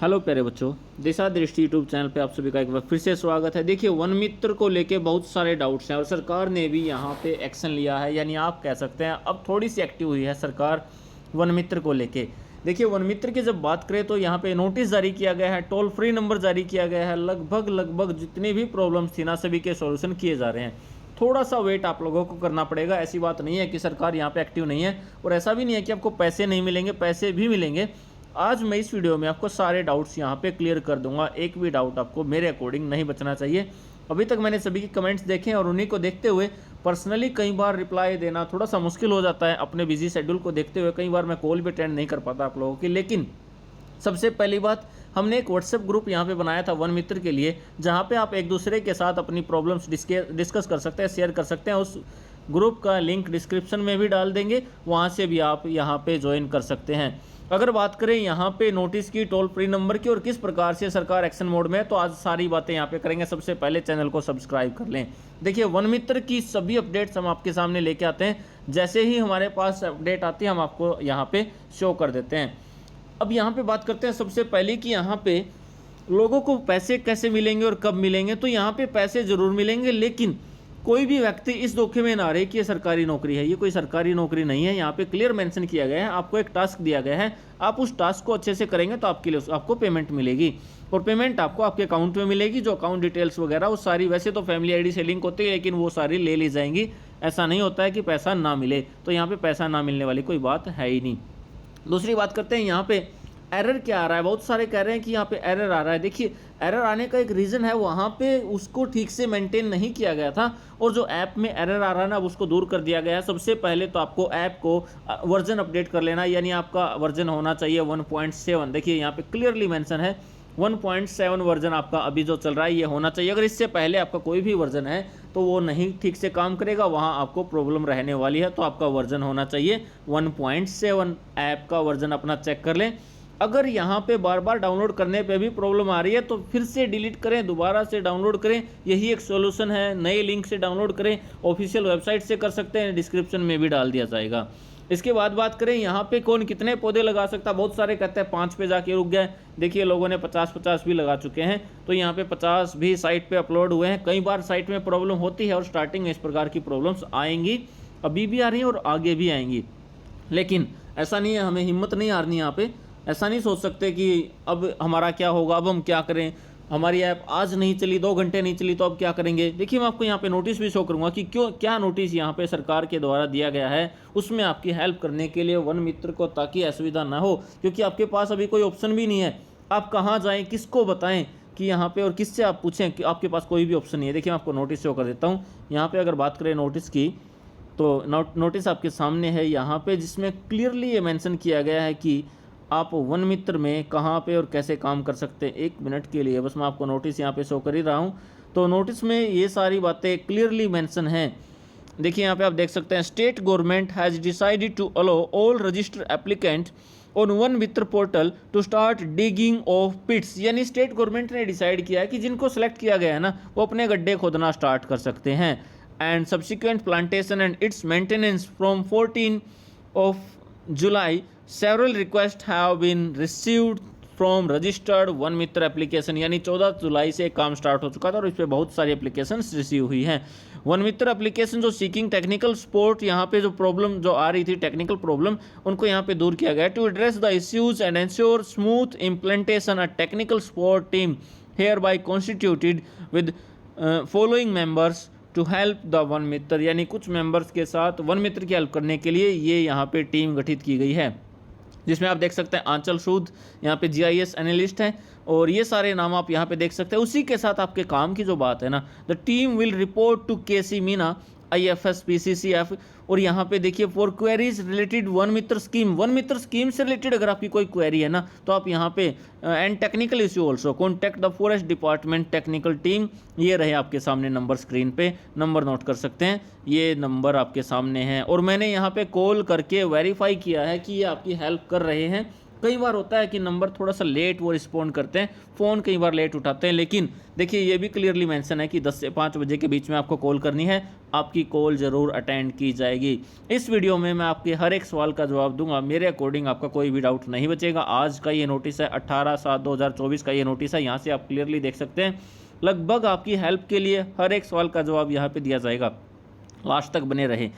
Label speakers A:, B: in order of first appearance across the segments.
A: Hello प्यारे बच्चों, दिशा दृष्टि यूट्यूब चैनल पे आप सभी का एक बार फिर से स्वागत है। देखिए, वन मित्र को लेके बहुत सारे डाउट्स हैं और सरकार ने भी यहाँ पे एक्शन लिया है, यानी आप कह सकते हैं अब थोड़ी सी एक्टिव हुई है सरकार वन मित्र को लेके। देखिए, वन मित्र की जब बात करें तो यहाँ पे नोटिस जारी किया गया है, टोल फ्री नंबर जारी किया गया है, लगभग जितनी भी प्रॉब्लम्स थी ना सभी के सॉल्यूशन किए जा रहे हैं। थोड़ा सा वेट आप लोगों को करना पड़ेगा। ऐसी बात नहीं है कि सरकार यहाँ पे एक्टिव नहीं है, और ऐसा भी नहीं है कि आपको पैसे नहीं मिलेंगे, पैसे भी मिलेंगे। आज मैं इस वीडियो में आपको सारे डाउट्स यहाँ पे क्लियर कर दूंगा। एक भी डाउट आपको मेरे अकॉर्डिंग नहीं बचना चाहिए। अभी तक मैंने सभी के कमेंट्स देखे हैं और उन्हीं को देखते हुए पर्सनली कई बार रिप्लाई देना थोड़ा सा मुश्किल हो जाता है। अपने बिजी शेड्यूल को देखते हुए कई बार मैं कॉल भी अटेंड नहीं कर पाता आप लोगों की। लेकिन सबसे पहली बात, हमने एक व्हाट्सएप ग्रुप यहाँ पे बनाया था वन मित्र के लिए, जहाँ पे आप एक दूसरे के साथ अपनी प्रॉब्लम्स डिस्कस कर सकते हैं, शेयर कर सकते हैं। उस ग्रुप का लिंक डिस्क्रिप्शन में भी डाल देंगे, वहाँ से भी आप यहाँ पे ज्वाइन कर सकते हैं। अगर बात करें यहाँ पे नोटिस की, टोल फ्री नंबर की और किस प्रकार से सरकार एक्शन मोड में है, तो आज सारी बातें यहाँ पे करेंगे। सबसे पहले चैनल को सब्सक्राइब कर लें। देखिए, वन मित्र की सभी अपडेट्स हम आपके सामने लेके आते हैं। जैसे ही हमारे पास अपडेट आती है हम आपको यहाँ पे शो कर देते हैं। अब यहाँ पे बात करते हैं सबसे पहले कि यहाँ पे लोगों को पैसे कैसे मिलेंगे और कब मिलेंगे। तो यहाँ पे पैसे जरूर मिलेंगे, लेकिन कोई भी व्यक्ति इस धोखे में ना रहे कि ये सरकारी नौकरी है। ये कोई सरकारी नौकरी नहीं है। यहाँ पे क्लियर मेंशन किया गया है, आपको एक टास्क दिया गया है, आप उस टास्क को अच्छे से करेंगे तो आपके लिए आपको पेमेंट मिलेगी, और पेमेंट आपको आपके अकाउंट में मिलेगी। जो अकाउंट डिटेल्स वगैरह वो सारी वैसे तो फैमिली आईडी से लिंक होती है, लेकिन वो सारी ले ली जाएंगी। ऐसा नहीं होता है कि पैसा ना मिले, तो यहाँ पे पैसा ना मिलने वाली कोई बात है ही नहीं। दूसरी बात करते हैं, यहाँ पे एरर क्या आ रहा है। बहुत सारे कह रहे हैं कि यहाँ पे एरर आ रहा है। देखिए, एरर आने का एक रीज़न है, वहाँ पे उसको ठीक से मेंटेन नहीं किया गया था, और जो ऐप में एरर आ रहा है ना उसको दूर कर दिया गया है। सबसे पहले तो आपको ऐप को वर्जन अपडेट कर लेना, यानी आपका वर्जन होना चाहिए 1.7। देखिए, यहाँ पे क्लियरली मेंशन है 1.7 वर्जन आपका अभी जो चल रहा है ये होना चाहिए। अगर इससे पहले आपका कोई भी वर्जन है तो वो नहीं ठीक से काम करेगा, वहाँ आपको प्रॉब्लम रहने वाली है। तो आपका वर्जन होना चाहिए 1.7। ऐप का वर्जन अपना चेक कर लें। अगर यहाँ पे बार बार डाउनलोड करने पे भी प्रॉब्लम आ रही है तो फिर से डिलीट करें, दोबारा से डाउनलोड करें, यही एक सॉल्यूशन है। नए लिंक से डाउनलोड करें, ऑफिशियल वेबसाइट से कर सकते हैं, डिस्क्रिप्शन में भी डाल दिया जाएगा। इसके बाद बात करें यहाँ पे कौन कितने पौधे लगा सकता है। बहुत सारे कहते हैं 5 पे जाके रुक गए। देखिए, लोगों ने 50-50 भी लगा चुके हैं, तो यहाँ पे 50 भी साइट पे अपलोड हुए हैं। कई बार साइट में प्रॉब्लम होती है और स्टार्टिंग में इस प्रकार की प्रॉब्लम्स आएंगी, अभी भी आ रही हैं और आगे भी आएंगी। लेकिन ऐसा नहीं है, हमें हिम्मत नहीं हारनी। यहाँ पे ऐसा नहीं सोच सकते कि अब हमारा क्या होगा, अब हम क्या करें, हमारी ऐप आज नहीं चली, 2 घंटे नहीं चली तो अब क्या करेंगे। देखिए, मैं आपको यहाँ पे नोटिस भी शो करूँगा कि क्या नोटिस यहाँ पे सरकार के द्वारा दिया गया है, उसमें आपकी हेल्प करने के लिए वन मित्र को, ताकि असुविधा ना हो। क्योंकि आपके पास अभी कोई ऑप्शन भी नहीं है, आप कहाँ जाएँ, किसको बताएँ कि यहाँ पे, और किससे आप पूछें कि आपके पास कोई भी ऑप्शन नहीं है। देखिए, मैं आपको नोटिस शो कर देता हूँ। यहाँ पर अगर बात करें नोटिस की, तो नोटिस आपके सामने है यहाँ पे, जिसमें क्लियरली ये मेंशन किया गया है कि आप वन मित्र में कहाँ पे और कैसे काम कर सकते हैं। 1 मिनट के लिए बस मैं आपको नोटिस यहाँ पे शो कर ही रहा हूँ। तो नोटिस में ये सारी बातें क्लियरली मेंशन हैं। देखिए, यहाँ पे आप देख सकते हैं, state government has decided to allow all registered applicant on Van Mitra portal to start digging of pits. यानी स्टेट गवर्नमेंट ने डिसाइड किया है कि जिनको सेलेक्ट किया गया है ना, वो अपने गड्ढे खोदना स्टार्ट कर सकते हैं। And subsequent plantation and it's maintenance from 14 of July, several requests have been received from registered one Mitra application. यानी 14 जुलाई से काम स्टार्ट हो चुका था और इस पर बहुत सारी एप्लीकेशंस रिसीव हुई हैं। वन मित्र एप्लीकेशन जो सीकिंग टेक्निकल सपोर्ट, यहाँ पे जो प्रॉब्लम जो आ रही थी, टेक्निकल प्रॉब्लम, उनको यहाँ पे दूर किया गया। To address the issues and ensure smooth implementation, a technical support team hereby constituted with following members to help the Van Mitra. यानी कुछ मेंबर्स के साथ वन मित्र की हेल्प करने के लिए ये यहाँ पे टीम गठित की गई है, जिसमें आप देख सकते हैं आंचल सूद यहाँ पे GIS एनालिस्ट हैं, और ये सारे नाम आप यहाँ पे देख सकते हैं। उसी के साथ आपके काम की जो बात है ना, the team will report to KC Meena IFS PCCF। और यहाँ पे देखिए, for queries related Van Mitra scheme, Van Mitra scheme से रिलेटेड अगर आपकी कोई क्वेरी है ना, तो आप यहाँ पे and technical issue also contact the forest department technical team. ये रहे आपके सामने नंबर, स्क्रीन पे नंबर नोट कर सकते हैं, ये नंबर आपके सामने हैं। और मैंने यहाँ पे कॉल करके वेरीफाई किया है कि ये आपकी हेल्प कर रहे हैं, कई बार होता है कि नंबर थोड़ा सा लेट वो रिस्पॉन्ड करते हैं, फ़ोन कई बार लेट उठाते हैं, लेकिन देखिए ये भी क्लियरली मेंशन है कि 10 से 5 बजे के बीच में आपको कॉल करनी है, आपकी कॉल ज़रूर अटेंड की जाएगी। इस वीडियो में मैं आपके हर एक सवाल का जवाब दूंगा, मेरे अकॉर्डिंग आपका कोई भी डाउट नहीं बचेगा। आज का ये नोटिस है 18/7/2024 का ये नोटिस है, यहाँ से आप क्लियरली देख सकते हैं। लगभग आपकी हेल्प के लिए हर एक सवाल का जवाब यहाँ पे दिया जाएगा, लास्ट तक बने रहे।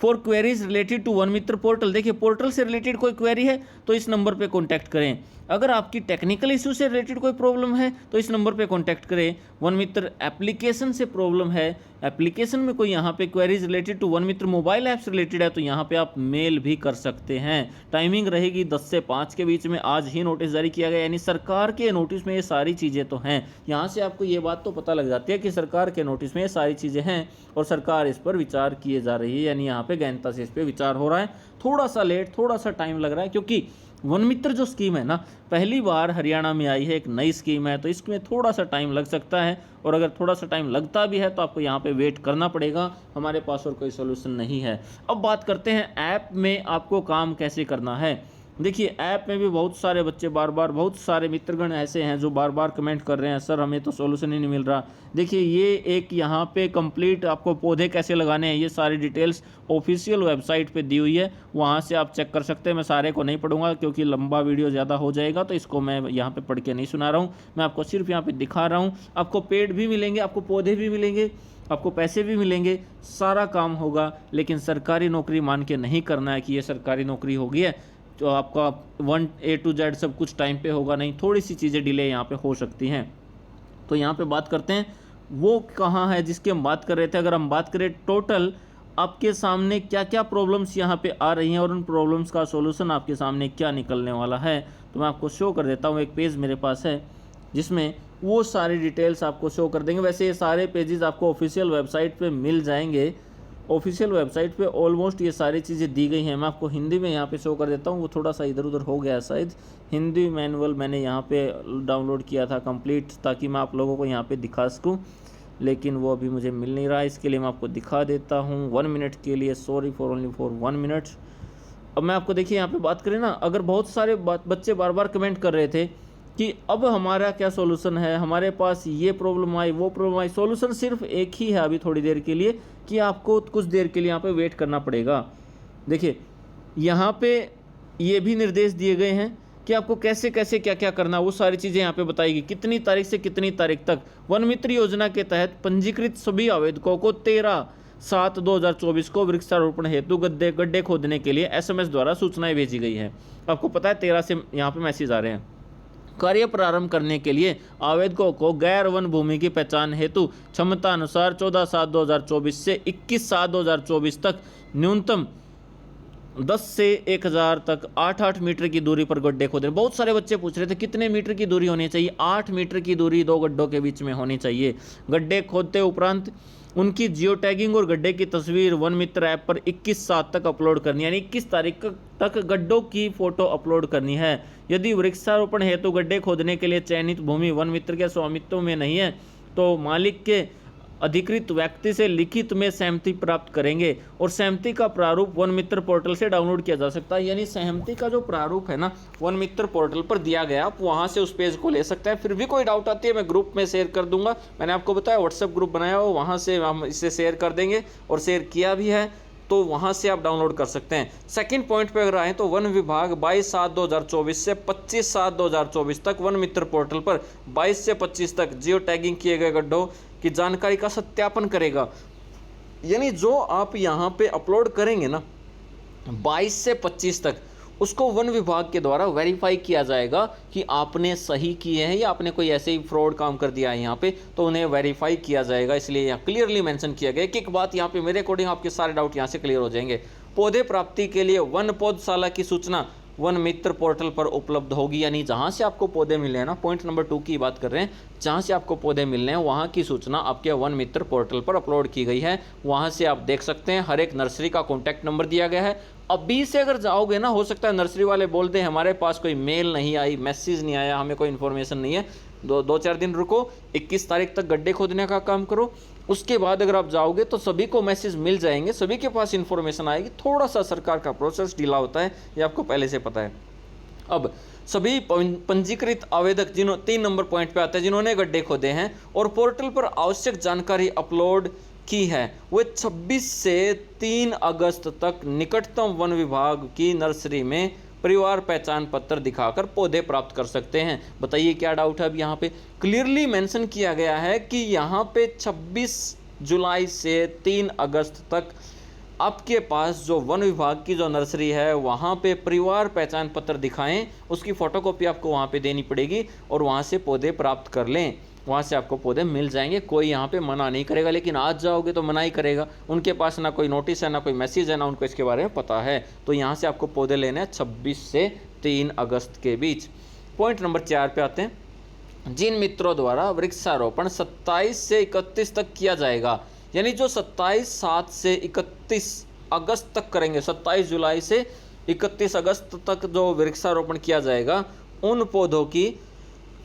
A: For queries related to Van Mitra portal, देखिए पोर्टल से रिलेटेड कोई क्वेरी है तो इस नंबर पे कॉन्टैक्ट करें। अगर आपकी टेक्निकल इशू से रिलेटेड कोई प्रॉब्लम है तो इस नंबर पे कॉन्टैक्ट करें। वन मित्र एप्लीकेशन से प्रॉब्लम है, एप्लीकेशन में कोई यहाँ पे queries related to Van Mitra mobile apps related है तो यहाँ पे आप मेल भी कर सकते हैं। टाइमिंग रहेगी 10 से 5 के बीच में। आज ही नोटिस जारी किया गया, यानी सरकार के नोटिस में ये सारी चीज़ें तो हैं। यहाँ से आपको ये बात तो पता लग जाती है कि सरकार के नोटिस में ये सारी चीज़ें हैं और सरकार इस पर विचार किए जा रही है, यानी यहाँ पे गहनता से इस पर विचार हो रहा है। थोड़ा सा लेट, थोड़ा सा टाइम लग रहा है, क्योंकि वन मित्र जो स्कीम है ना, पहली बार हरियाणा में आई है, एक नई स्कीम है, तो इसमें थोड़ा सा टाइम लग सकता है। और अगर थोड़ा सा टाइम लगता भी है तो आपको यहाँ पे वेट करना पड़ेगा, हमारे पास और कोई सोल्यूशन नहीं है। अब बात करते हैं ऐप में आपको काम कैसे करना है। देखिए ऐप में भी बहुत सारे बच्चे बहुत सारे मित्रगण ऐसे हैं जो बार बार कमेंट कर रहे हैं, सर हमें तो सोल्यूशन ही नहीं मिल रहा। देखिए ये एक यहाँ पे कंप्लीट आपको पौधे कैसे लगाने हैं, ये सारी डिटेल्स ऑफिशियल वेबसाइट पे दी हुई है, वहाँ से आप चेक कर सकते हैं। मैं सारे को नहीं पढ़ूंगा क्योंकि लंबा वीडियो ज़्यादा हो जाएगा, तो इसको मैं यहाँ पे पढ़ के नहीं सुना रहा हूँ, मैं आपको सिर्फ यहाँ पे दिखा रहा हूँ। आपको पेड़ भी मिलेंगे, आपको पौधे भी मिलेंगे, आपको पैसे भी मिलेंगे, सारा काम होगा। लेकिन सरकारी नौकरी मान के नहीं करना है कि ये सरकारी नौकरी होगी है तो आपका 1 A to Z सब कुछ टाइम पे होगा, नहीं, थोड़ी सी चीज़ें डिले यहाँ पे हो सकती हैं। तो यहाँ पे बात करते हैं वो कहाँ है जिसकी हम बात कर रहे थे। अगर हम बात करें टोटल आपके सामने क्या क्या प्रॉब्लम्स यहाँ पे आ रही हैं और उन प्रॉब्लम्स का सॉल्यूशन आपके सामने क्या निकलने वाला है, तो मैं आपको शो कर देता हूँ। एक पेज मेरे पास है जिसमें वो सारी डिटेल्स आपको शो कर देंगे। वैसे ये सारे पेजेस आपको ऑफिशियल वेबसाइट पे मिल जाएंगे, ऑफिशियल वेबसाइट पे ऑलमोस्ट ये सारी चीज़ें दी गई हैं। मैं आपको हिंदी में यहाँ पे शो कर देता हूँ, वो थोड़ा सा इधर उधर हो गया शायद। हिंदी मैनुअल मैंने यहाँ पे डाउनलोड किया था कंप्लीट, ताकि मैं आप लोगों को यहाँ पे दिखा सकूँ, लेकिन वो अभी मुझे मिल नहीं रहा। इसके लिए मैं आपको दिखा देता हूँ 1 मिनट के लिए, sorry for only for 1 minute. अब मैं आपको देखिए यहाँ पे बात करें ना, अगर बहुत सारे बच्चे बार बार कमेंट कर रहे थे कि अब हमारा क्या सॉल्यूशन है, हमारे पास ये प्रॉब्लम आई, वो प्रॉब्लम आई। सॉल्यूशन सिर्फ एक ही है अभी थोड़ी देर के लिए, कि आपको कुछ देर के लिए यहाँ पे वेट करना पड़ेगा। देखिए यहाँ पे ये भी निर्देश दिए गए हैं कि आपको कैसे कैसे क्या क्या करना, वो सारी चीज़ें यहाँ पे बताएगी। कितनी तारीख से कितनी तारीख तक वन मित्र योजना के तहत पंजीकृत सभी आवेदकों को 13/7/2024 को वृक्षारोपण हेतु गड्ढे खोदने के लिए SMS द्वारा सूचनाएं भेजी गई है। आपको पता है 13 से यहाँ पे मैसेज आ रहे हैं। कार्य प्रारंभ करने के लिए आवेदकों को गैर वन भूमि की पहचान हेतु क्षमता अनुसार 14/7/2024 से 21/7/2024 तक न्यूनतम 10 से 1000 तक 8-8 मीटर की दूरी पर गड्ढे खोदे। बहुत सारे बच्चे पूछ रहे थे कितने मीटर की दूरी होनी चाहिए। 8 मीटर की दूरी 2 गड्ढों के बीच में होनी चाहिए। गड्ढे खोदते उपरांत उनकी जियो टैगिंग और गड्ढे की तस्वीर वन मित्र ऐप पर 21/7 तक अपलोड करनी है, यानी 21 तारीख तक गड्ढों की फोटो अपलोड करनी है। यदि वृक्षारोपण हेतु गड्ढे खोदने के लिए चयनित भूमि वन मित्र के स्वामित्व में नहीं है तो मालिक के अधिकृत व्यक्ति से लिखित में सहमति प्राप्त करेंगे और सहमति का प्रारूप वन मित्र पोर्टल से डाउनलोड किया जा सकता है। यानी सहमति का जो प्रारूप है ना, वन मित्र पोर्टल पर दिया गया, आप वहां से उस पेज को ले सकते हैं। फिर भी कोई डाउट आती है मैं ग्रुप में शेयर कर दूंगा। मैंने आपको बताया व्हाट्सएप ग्रुप बनाया हो, वहां से हम इसे शेयर कर देंगे और शेयर किया भी है, तो वहां से आप डाउनलोड कर सकते हैं। सेकंड पॉइंट पे अगर आए तो वन विभाग 22/7/2024 से 25/7/2024 तक वन मित्र पोर्टल पर 22 से 25 तक जियो टैगिंग किए गए गड्ढों की जानकारी का सत्यापन करेगा। यानी जो आप यहाँ पे अपलोड करेंगे ना 22 से 25 तक, उसको वन विभाग के द्वारा वेरीफाई किया जाएगा कि आपने सही किए हैं या आपने कोई ऐसे ही फ्रॉड काम कर दिया है यहाँ पे, तो उन्हें वेरीफाई किया जाएगा। इसलिए यहाँ क्लियरली मेंशन किया गया। एक बात यहाँ पे मेरे अकॉर्डिंग आपके सारे डाउट यहाँ से क्लियर हो जाएंगे। पौधे प्राप्ति के लिए वन पौधशाला की सूचना वन मित्र पोर्टल पर उपलब्ध होगी, यानी जहाँ से आपको पौधे मिले हैं ना, पॉइंट नंबर 2 की बात कर रहे हैं, जहाँ से आपको पौधे मिलने हैं वहाँ की सूचना आपके वन मित्र पोर्टल पर अपलोड की गई है। वहाँ से आप देख सकते हैं। हर एक नर्सरी का कॉन्टैक्ट नंबर दिया गया है। अभी से अगर जाओगे ना, हो सकता है नर्सरी वाले बोल दें हमारे पास कोई मेल नहीं आई, मैसेज नहीं आया, हमें कोई इन्फॉर्मेशन नहीं है, 2-4 दिन रुको, 21 तारीख तक गड्ढे खोदने का काम करो। उसके बाद अगर आप जाओगे तो सभी को मैसेज मिल जाएंगे, सभी के पास इन्फॉर्मेशन आएगी। थोड़ा सा सरकार का प्रोसेस ढीला होता है, ये आपको पहले से पता है। अब सभी पंजीकृत आवेदक जिन्होंने 3 नंबर पॉइंट पे आता है, जिन्होंने गड्ढे खोदे हैं और पोर्टल पर आवश्यक जानकारी अपलोड की है, वे 26 से 3 अगस्त तक निकटतम वन विभाग की नर्सरी में परिवार पहचान पत्र दिखाकर पौधे प्राप्त कर सकते हैं। बताइए क्या डाउट है। अब यहाँ पे क्लियरली मेंशन किया गया है कि यहाँ पे 26 जुलाई से 3 अगस्त तक आपके पास जो वन विभाग की जो नर्सरी है वहाँ पे परिवार पहचान पत्र दिखाएं, उसकी फ़ोटोकॉपी आपको वहाँ पे देनी पड़ेगी और वहाँ से पौधे प्राप्त कर लें, वहाँ से आपको पौधे मिल जाएंगे। कोई यहाँ पे मना नहीं करेगा, लेकिन आज जाओगे तो मना ही करेगा। उनके पास ना कोई नोटिस है, ना कोई मैसेज है, ना उनको इसके बारे में पता है। तो यहाँ से आपको पौधे लेने हैं 26 से 3 अगस्त के बीच। पॉइंट नंबर 4 पे आते हैं। जिन मित्रों द्वारा वृक्षारोपण 27 से 31 तक किया जाएगा, यानी जो 27/7 से 31 अगस्त तक करेंगे, 27 जुलाई से 31 अगस्त तक जो वृक्षारोपण किया जाएगा, उन पौधों की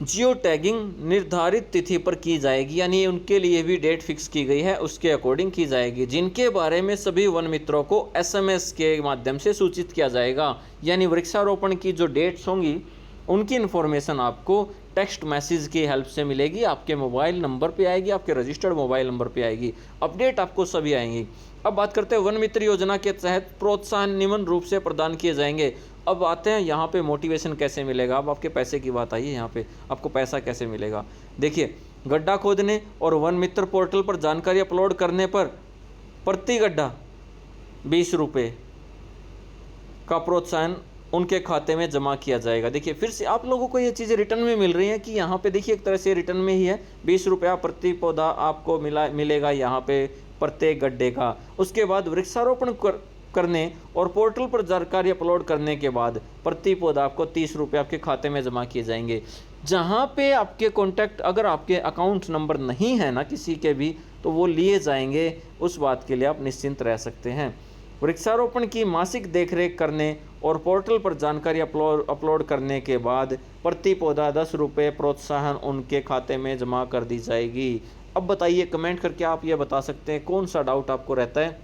A: जियो टैगिंग निर्धारित तिथि पर की जाएगी, यानी उनके लिए भी डेट फिक्स की गई है, उसके अकॉर्डिंग की जाएगी, जिनके बारे में सभी वन मित्रों को SMS के माध्यम से सूचित किया जाएगा। यानी वृक्षारोपण की जो डेट्स होंगी उनकी इन्फॉर्मेशन आपको टेक्स्ट मैसेज की हेल्प से मिलेगी, आपके मोबाइल नंबर पे आएगी, आपके रजिस्टर्ड मोबाइल नंबर पे आएगी, अपडेट आपको सभी आएंगी। अब बात करते हैं वन मित्र योजना के तहत प्रोत्साहन निम्न रूप से प्रदान किए जाएंगे। अब आते हैं यहाँ पे मोटिवेशन कैसे मिलेगा। अब आपके पैसे की बात आई है, यहाँ पे आपको पैसा कैसे मिलेगा। देखिए, गड्ढा खोदने और वन मित्र पोर्टल पर जानकारी अपलोड करने पर प्रति गड्ढा 20 रुपये का प्रोत्साहन उनके खाते में जमा किया जाएगा। देखिए, फिर से आप लोगों को ये चीज़ें रिटर्न में मिल रही हैं कि यहाँ पे देखिए एक तरह से रिटर्न में ही है। 20 रुपया प्रति पौधा आपको मिलेगा यहाँ पे प्रत्येक गड्ढे का। उसके बाद वृक्षारोपण करने और पोर्टल पर जानकारी अपलोड करने के बाद प्रति पौधा आपको 30 रुपये आपके खाते में जमा किए जाएंगे। जहाँ पे आपके कॉन्टैक्ट, अगर आपके अकाउंट नंबर नहीं है ना किसी के भी, तो वो लिए जाएंगे, उस बात के लिए आप निश्चिंत रह सकते हैं। वृक्षारोपण की मासिक देखरेख करने और पोर्टल पर जानकारी अपलोड करने के बाद प्रति पौधा 10 रुपये प्रोत्साहन उनके खाते में जमा कर दी जाएगी। अब बताइए, कमेंट करके आप ये बता सकते हैं कौन सा डाउट आपको रहता है।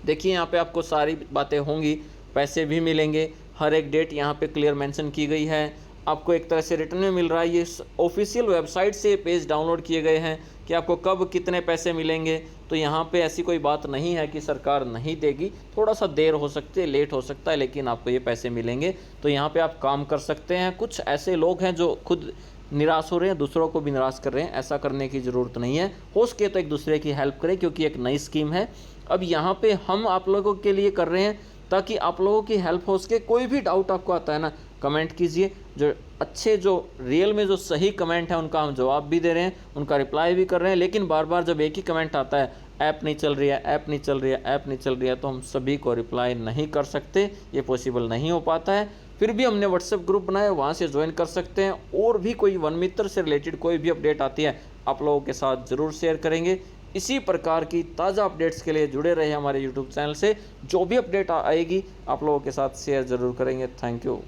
A: देखिए, यहाँ पे आपको सारी बातें होंगी, पैसे भी मिलेंगे, हर एक डेट यहाँ पे क्लियर मेंशन की गई है, आपको एक तरह से रिटर्न में मिल रहा है। ये ऑफिशियल वेबसाइट से पेज डाउनलोड किए गए हैं कि आपको कब कितने पैसे मिलेंगे। तो यहाँ पे ऐसी कोई बात नहीं है कि सरकार नहीं देगी, थोड़ा सा देर हो सकती है, लेट हो सकता है, लेकिन आपको ये पैसे मिलेंगे। तो यहाँ पे आप काम कर सकते हैं। कुछ ऐसे लोग हैं जो खुद निराश हो रहे हैं, दूसरों को भी निराश कर रहे हैं, ऐसा करने की ज़रूरत नहीं है। हो सके तो एक दूसरे की हेल्प करें, क्योंकि एक नई स्कीम है। अब यहाँ पे हम आप लोगों के लिए कर रहे हैं ताकि आप लोगों की हेल्प हो सके। कोई भी डाउट आपको आता है ना, कमेंट कीजिए। जो अच्छे, जो रियल में जो सही कमेंट है उनका हम जवाब भी दे रहे हैं, उनका रिप्लाई भी कर रहे हैं। लेकिन बार बार जब एक ही कमेंट आता है, ऐप नहीं चल रही है, ऐप नहीं चल रही है, ऐप नहीं चल रही है, तो हम सभी को रिप्लाई नहीं कर सकते, ये पॉसिबल नहीं हो पाता है। फिर भी हमने व्हाट्सएप ग्रुप बनाया, वहाँ से ज्वाइन कर सकते हैं। और भी कोई वन मित्र से रिलेटेड कोई भी अपडेट आती है, आप लोगों के साथ ज़रूर शेयर करेंगे। इसी प्रकार की ताज़ा अपडेट्स के लिए जुड़े रहे हमारे यूट्यूब चैनल से। जो भी अपडेट आएगी आप लोगों के साथ शेयर ज़रूर करेंगे। Thank you.